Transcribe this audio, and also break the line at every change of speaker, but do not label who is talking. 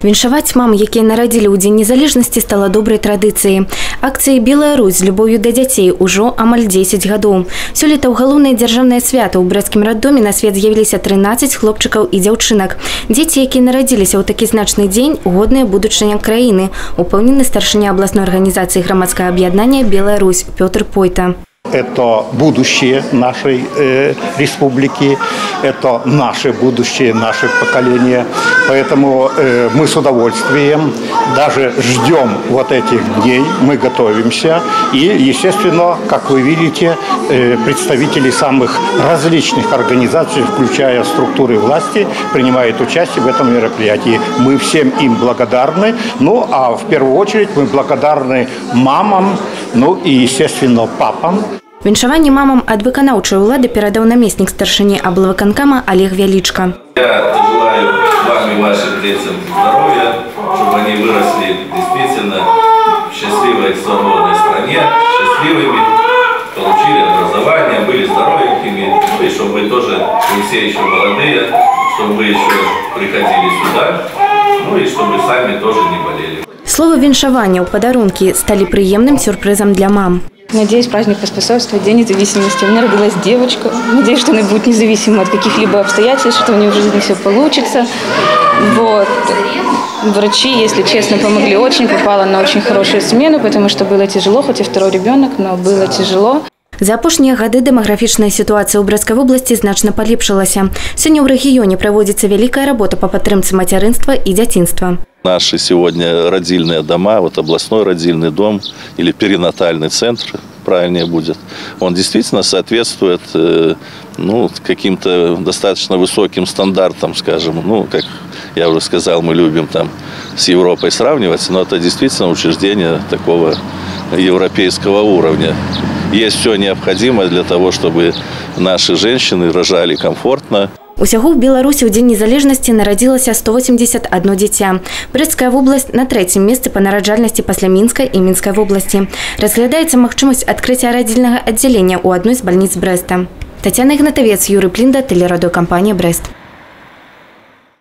Віншаваць мам, якія нарадзілі ў Дзень незалежнасці, стала добрай традыцыяй. Акцыі «Белая Русь» з любоўю да дзяцей ужо амаль 10 гадоў. Сёлета ў галоўнае дзяржаўнае свята ў брэсцкім раддоме на свет з'явіліся 13 хлопчыкаў і дзяўчынак. Дзеці, якія нарадзіліся ў такі значны дзень, годная будучыня краіны, упэўнены старшыня абласной арганізацыі грамадскага аб'яднання «Белая Русь» Пётр Пойта.
Это будущее нашей республики, это наше будущее, наше поколение. Поэтому мы с удовольствием даже ждем вот этих дней, мы готовимся. И, естественно, как вы видите, представители самых различных организаций, включая структуры власти, принимают участие в этом мероприятии. Мы всем им благодарны. Ну, а в первую очередь мы благодарны мамам, ну и, естественно, папам.
Віншаванне мамам ад выканаўчай улады перадаў намеснік старшыні аблвыканкама Олег Вялічка.
Я желаю вам и вашим детям здоровья, чтобы они выросли действительно в счастливой, свободной стране, счастливыми, получили образование, были здоровенькими, и чтобы вы тоже, вы все еще молодые, чтобы вы еще приходили сюда, ну и чтобы сами тоже не болели.
Слово віншавання ў падарункі стали приемным сюрпризом для мам.
Надеюсь, праздник поспособствует День независимости. У меня родилась девочка. Надеюсь, что она будет независима от каких-либо обстоятельств, что у нее в жизни все получится. Вот. Врачи, если честно, помогли очень. Попала на очень хорошую смену, потому что было тяжело, хоть и второй ребенок, но было тяжело.
За апошнія гады дэмаграфічная сітуацыя ў Брэсцкай вобласці значна палепшылася. Сёння ў рэгіёне праводзіцца вялікая работа па падтрымцы мацярынства і дзяцінства.
Наши сегодня родильные дома, вот областной родильный дом или перинатальный центр, правильнее будет, он действительно соответствует каким-то достаточно высоким стандартам, скажем, как я уже сказал, мы любим там с Европой сравнивать, но это действительно учреждение такого европейского уровня. Есть все необходимое для того, чтобы наши женщины рожали комфортно.
Усяго ў Беларусі ў Дзень незалежнасці нарадзілася 181 дзіця. Брэсцкая вобласць на 3-м месцы па нараджальнасці пасля Мінскай і Мінскай вобласці. Разглядаецца магчымасць адкрыцця радзільнага аддзялення ў адной з бальніц Брэста. Тацяна Ігнатавец, Юрый Плінда, тэлерадыёкампанія «Брэст».